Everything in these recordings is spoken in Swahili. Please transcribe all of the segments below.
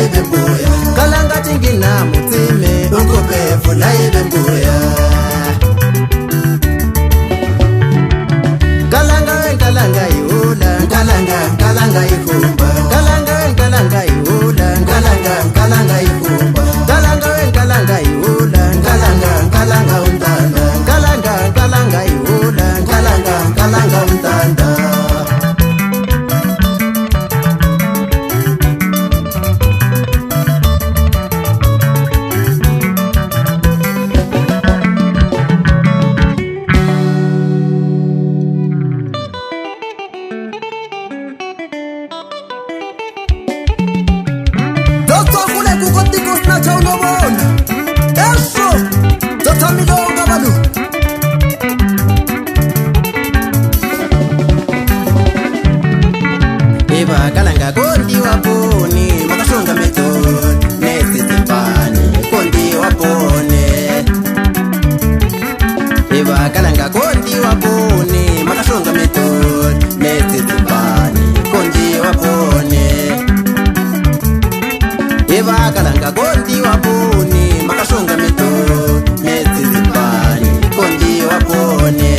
ibe mbuya kalanga tingina mutsime ukupefula ibe mbuya kalanga ihula kalanga ikumba kalanga ihula kalanga ikumba kalanga ihula kalanga untanda kalanga ihula kalanga untanda kalanga kondi wapone makashonga method nesi timpani kondi wapone kalanga kondi wapone makashonga method nesi timpani kondi wapone kalanga kondi wapone makashonga method nesi timpani kondi wapone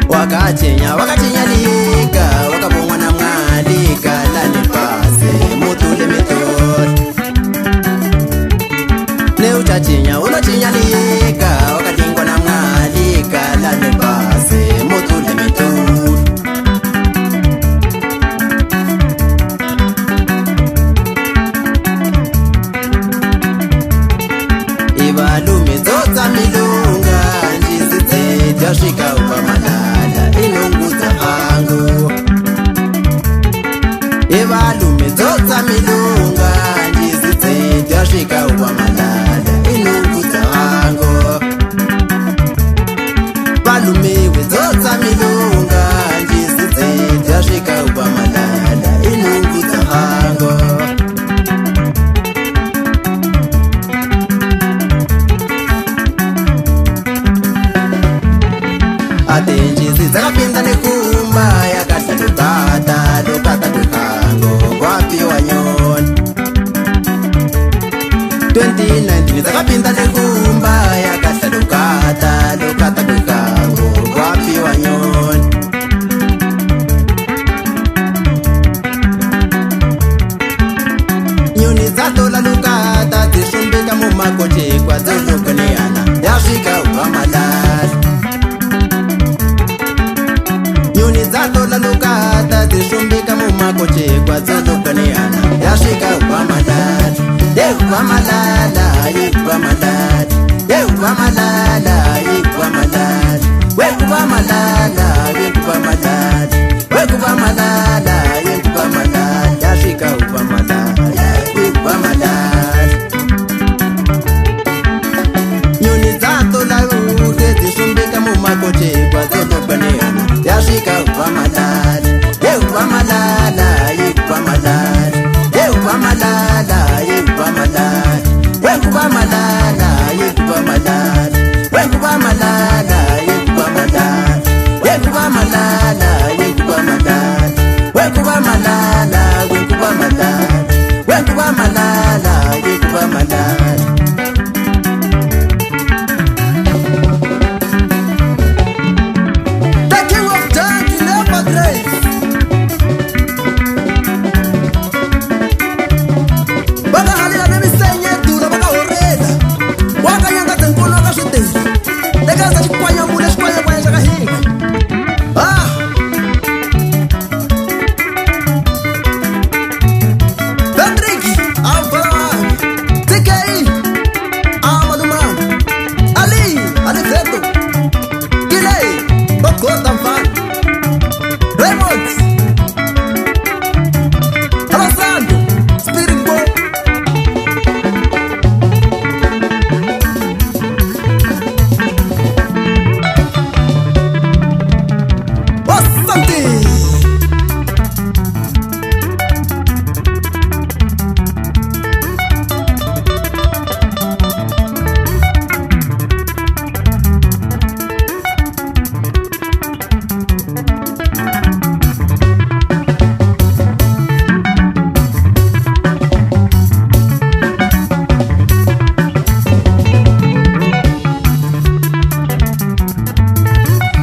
wakachenya lika wakabongwa na mngalika lani pase mutule method ne uchachenya unachenya lika wakatingwa na mngalika lani pase mutule method ibalume zotsa milunga njizitse twashika upamalala inunguza hangu ibalume zotsa milunga njizitse twashika upamalala inunguza hangu balume zotsa milunga njizitse twashika upamalala inunguza hangu atenjisi zakapinda nekumba yakata lukata kwikango kwapi wanyoni 2019 zakapinda nekumba yakata lukata kwikango kwapi wanyoni nyoni zatola lukata zishumbika mumakoche kwa zolukaneana yasvika upamalala nyoni zatola lukata zishumbika mumakoche kwa zolukaneana yasvika upamalala upamalala upamalala upamalala upamalala wekupamalala wekupamalala wekupamalala wekupamalala yasvika upamalala upamalala nyoni zatola uke zishumbika mumakoche kwa zolukaneana yasvika upamalala upamalala upamalala upamalala upamalala wekupamalala upamalala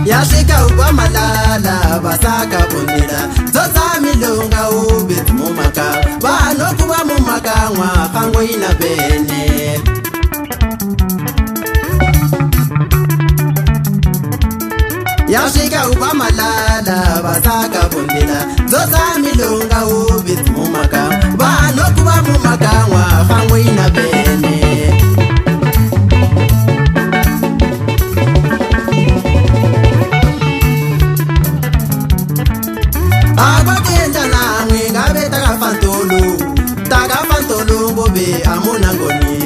yashika uba malala basaka bundila zoza milunga ubit mumaka bano kuba mumaka ngwa kango ina bene yashika uba malala basaka bundila zoza milunga ubit mumaka bano kuba mumaka ngwa kango ina bene abagenda namwe ngabe takafantolo ngobe amonangoni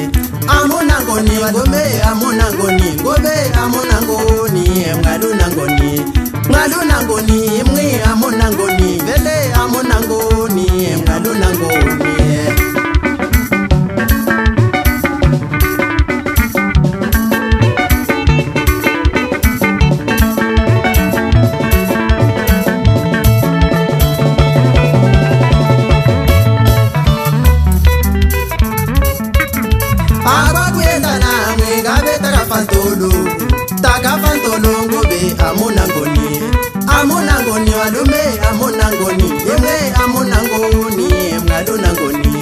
ngome amonangoni ngobe amonangoni mngalunangoni mwe amonangoni vele amonangoni mngalunangoni takafantolo ngobe amonangoni walume amonangoni imwe amonangoni mngalunangoni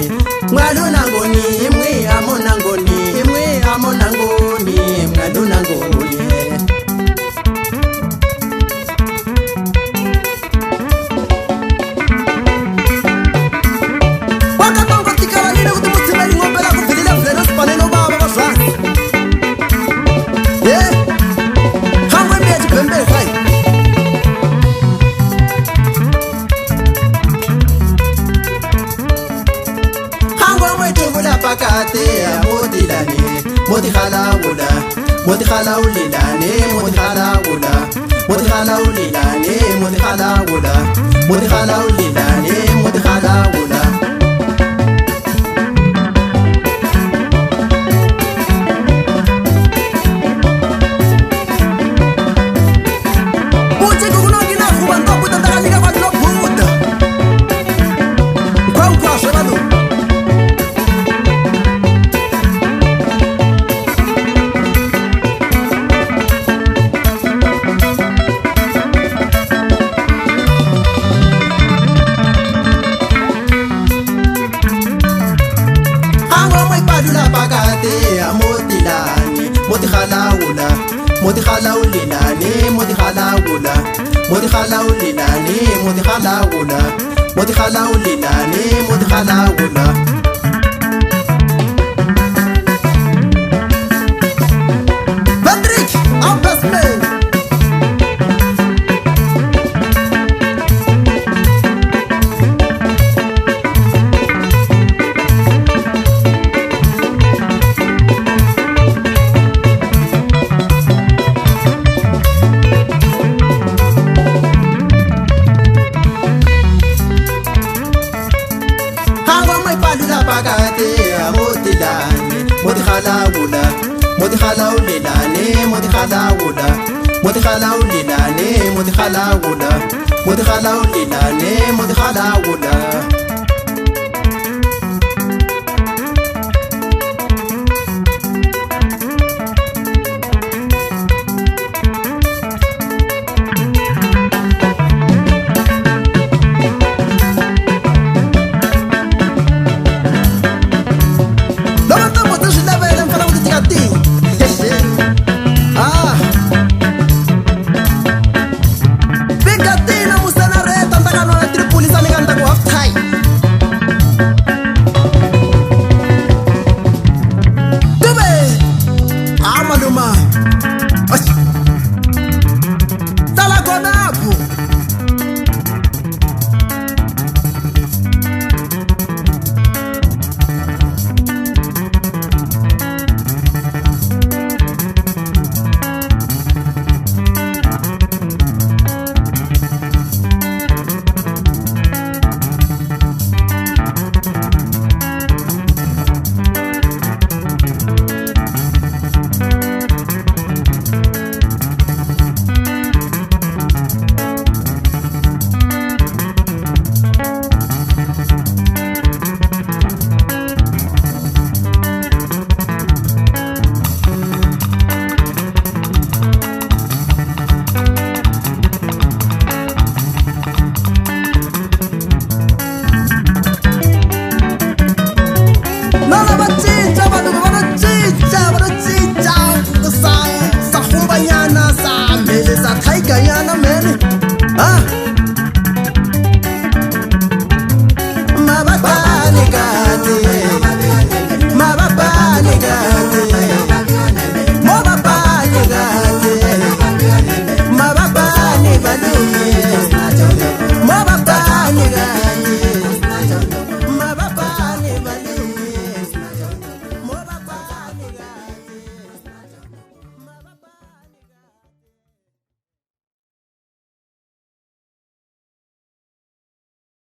imwe amonangoni mngalunangoni wakatongo tikalanile kuti mutsimeli ngopela kuvilile vlelo sipanelo baba vazvasi pakate modilane modikhalawula modikhalawulilane modikhalawula modikhalawulilane modikhalawula modikhalawulilane modikhalawula modikhalawulilane modikhalawula modikhalawulilane modikhalawula modikhalawulilane modikhalawula Patrick Ambasman modikhalawulilane modikhalawula modikhalawulilane modikhalawula modikhalawulilane modikhalawula